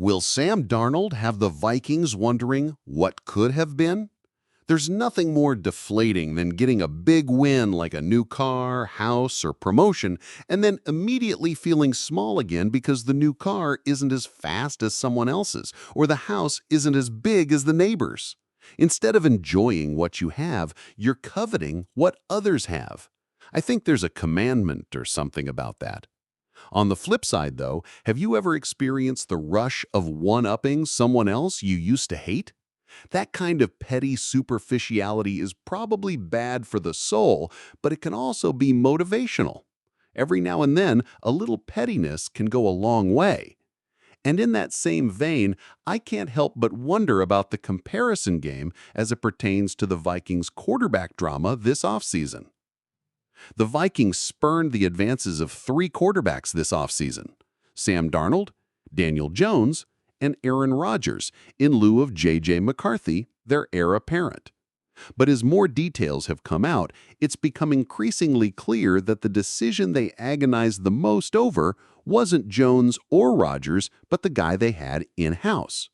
Will Sam Darnold have the Vikings wondering what could have been? There's nothing more deflating than getting a big win like a new car, house, or promotion, and then immediately feeling small again because the new car isn't as fast as someone else's, or the house isn't as big as the neighbor's. Instead of enjoying what you have, you're coveting what others have. I think there's a commandment or something about that. On the flip side, though, have you ever experienced the rush of one-upping someone else you used to hate? That kind of petty superficiality is probably bad for the soul, but it can also be motivational. Every now and then, a little pettiness can go a long way. And in that same vein, I can't help but wonder about the comparison game as it pertains to the Vikings quarterback drama this offseason. The Vikings spurned the advances of three quarterbacks this offseason: Sam Darnold, Daniel Jones, and Aaron Rodgers, in lieu of J.J. McCarthy, their heir apparent. But as more details have come out, it's become increasingly clear that the decision they agonized the most over wasn't Jones or Rodgers, but the guy they had in-house.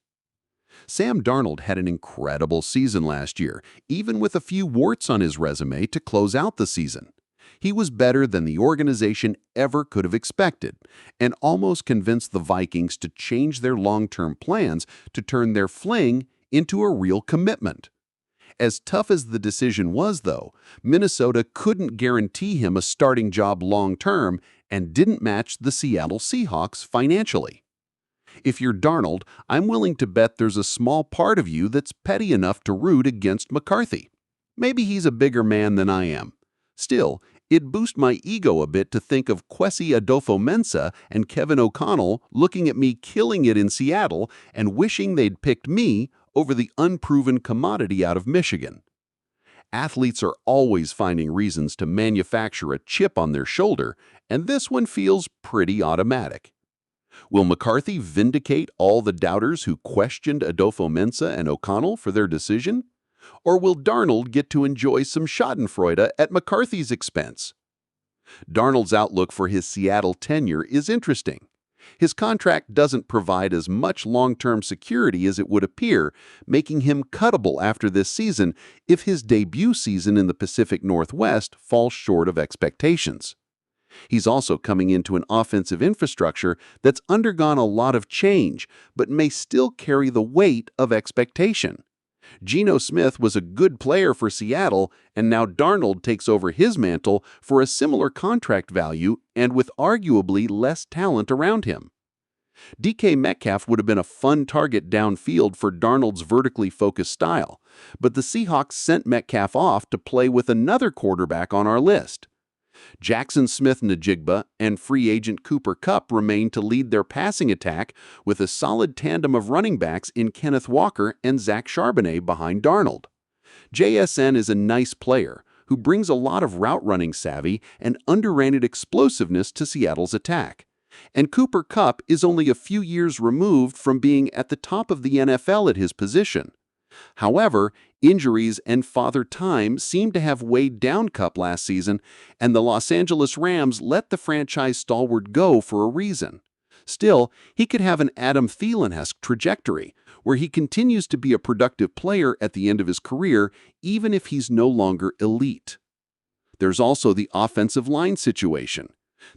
Sam Darnold had an incredible season last year, even with a few warts on his resume to close out the season. He was better than the organization ever could have expected, and almost convinced the Vikings to change their long-term plans to turn their fling into a real commitment. As tough as the decision was, though, Minnesota couldn't guarantee him a starting job long-term and didn't match the Seattle Seahawks financially. If you're Darnold, I'm willing to bet there's a small part of you that's petty enough to root against McCarthy. Maybe he's a bigger man than I am. Still, it boosts my ego a bit to think of Kwesi Adofo-Mensah and Kevin O'Connell looking at me killing it in Seattle and wishing they'd picked me over the unproven commodity out of Michigan. Athletes are always finding reasons to manufacture a chip on their shoulder, and this one feels pretty automatic. Will McCarthy vindicate all the doubters who questioned Adofo-Mensah and O'Connell for their decision? Or will Darnold get to enjoy some schadenfreude at McCarthy's expense? Darnold's outlook for his Seattle tenure is interesting. His contract doesn't provide as much long-term security as it would appear, making him cuttable after this season if his debut season in the Pacific Northwest falls short of expectations. He's also coming into an offensive infrastructure that's undergone a lot of change, but may still carry the weight of expectation. Geno Smith was a good player for Seattle, and now Darnold takes over his mantle for a similar contract value and with arguably less talent around him. DK Metcalf would have been a fun target downfield for Darnold's vertically focused style, but the Seahawks sent Metcalf off to play with another quarterback on our list. Jackson Smith-Njigba and free agent Cooper Kupp remain to lead their passing attack with a solid tandem of running backs in Kenneth Walker and Zach Charbonnet behind Darnold. JSN is a nice player who brings a lot of route-running savvy and underrated explosiveness to Seattle's attack. And Cooper Kupp is only a few years removed from being at the top of the NFL at his position. However, injuries and father time seemed to have weighed down Kupp last season, and the Los Angeles Rams let the franchise stalwart go for a reason. Still, he could have an Adam Thielen-esque trajectory, where he continues to be a productive player at the end of his career, even if he's no longer elite. There's also the offensive line situation.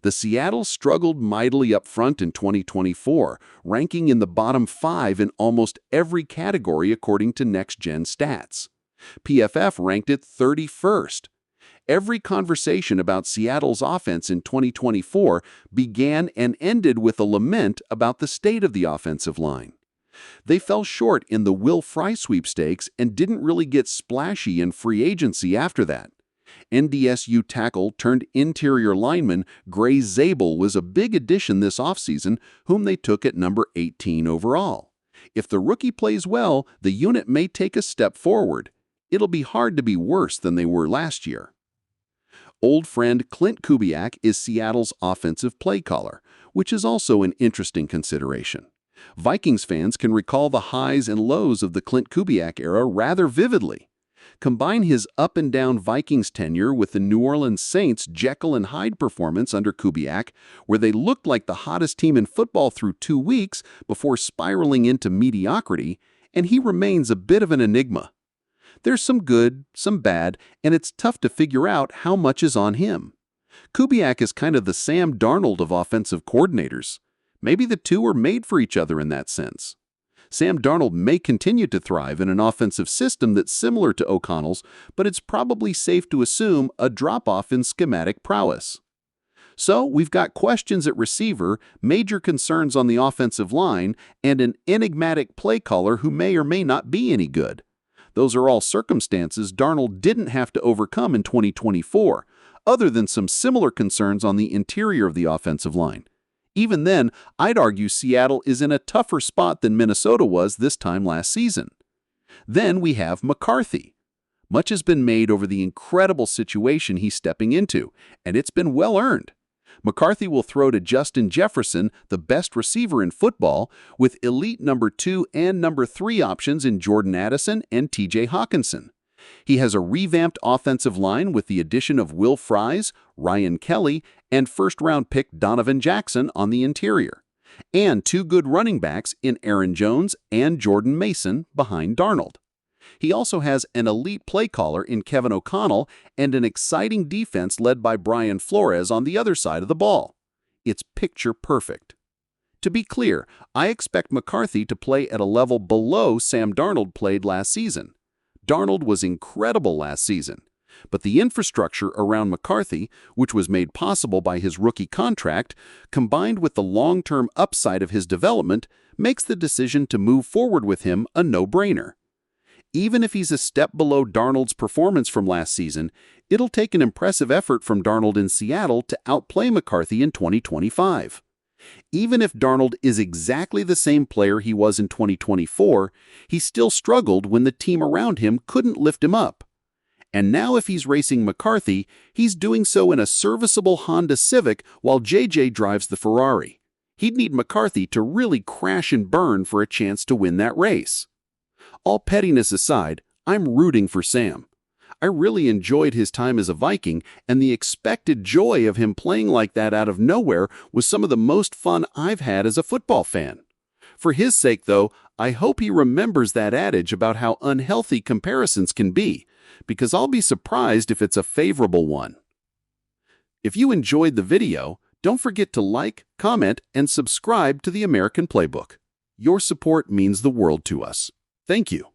The Seattle struggled mightily up front in 2024, ranking in the bottom 5 in almost every category according to next-gen stats. PFF ranked it 31st. Every conversation about Seattle's offense in 2024 began and ended with a lament about the state of the offensive line. They fell short in the Will Fry sweepstakes and didn't really get splashy in free agency after that. NDSU tackle turned interior lineman Gray Zabel was a big addition this offseason, whom they took at number 18 overall. If the rookie plays well, the unit may take a step forward. It'll be hard to be worse than they were last year. Old friend Clint Kubiak is Seattle's offensive play caller, which is also an interesting consideration. Vikings fans can recall the highs and lows of the Clint Kubiak era rather vividly. Combine his up-and-down Vikings tenure with the New Orleans Saints' Jekyll and Hyde performance under Kubiak, where they looked like the hottest team in football through 2 weeks before spiraling into mediocrity, and he remains a bit of an enigma. There's some good, some bad, and it's tough to figure out how much is on him. Kubiak is kind of the Sam Darnold of offensive coordinators. Maybe the two are made for each other in that sense. Sam Darnold may continue to thrive in an offensive system that's similar to O'Connell's, but it's probably safe to assume a drop-off in schematic prowess. So we've got questions at receiver, major concerns on the offensive line, and an enigmatic play caller who may or may not be any good. Those are all circumstances Darnold didn't have to overcome in 2024, other than some similar concerns on the interior of the offensive line. Even then, I'd argue Seattle is in a tougher spot than Minnesota was this time last season. Then we have McCarthy. Much has been made over the incredible situation he's stepping into, and it's been well earned. McCarthy will throw to Justin Jefferson, the best receiver in football, with elite number 2 and number 3 options in Jordan Addison and T.J. Hockenson. He has a revamped offensive line with the addition of Will Fries, Ryan Kelly, and first-round pick Donovan Jackson on the interior, and 2 good running backs in Aaron Jones and Jordan Mason behind Darnold. He also has an elite play caller in Kevin O'Connell and an exciting defense led by Brian Flores on the other side of the ball. It's picture perfect. To be clear, I expect McCarthy to play at a level below Sam Darnold played last season. Darnold was incredible last season, but the infrastructure around McCarthy, which was made possible by his rookie contract, combined with the long-term upside of his development, makes the decision to move forward with him a no-brainer. Even if he's a step below Darnold's performance from last season, it'll take an impressive effort from Darnold in Seattle to outplay McCarthy in 2025. Even if Darnold is exactly the same player he was in 2024, he still struggled when the team around him couldn't lift him up. And now if he's racing McCarthy, he's doing so in a serviceable Honda Civic while J.J. drives the Ferrari. He'd need McCarthy to really crash and burn for a chance to win that race. All pettiness aside, I'm rooting for Sam. I really enjoyed his time as a Viking, and the expected joy of him playing like that out of nowhere was some of the most fun I've had as a football fan. For his sake, though, I hope he remembers that adage about how unhealthy comparisons can be, because I'll be surprised if it's a favorable one. If you enjoyed the video, don't forget to like, comment, and subscribe to the American Playbook. Your support means the world to us. Thank you.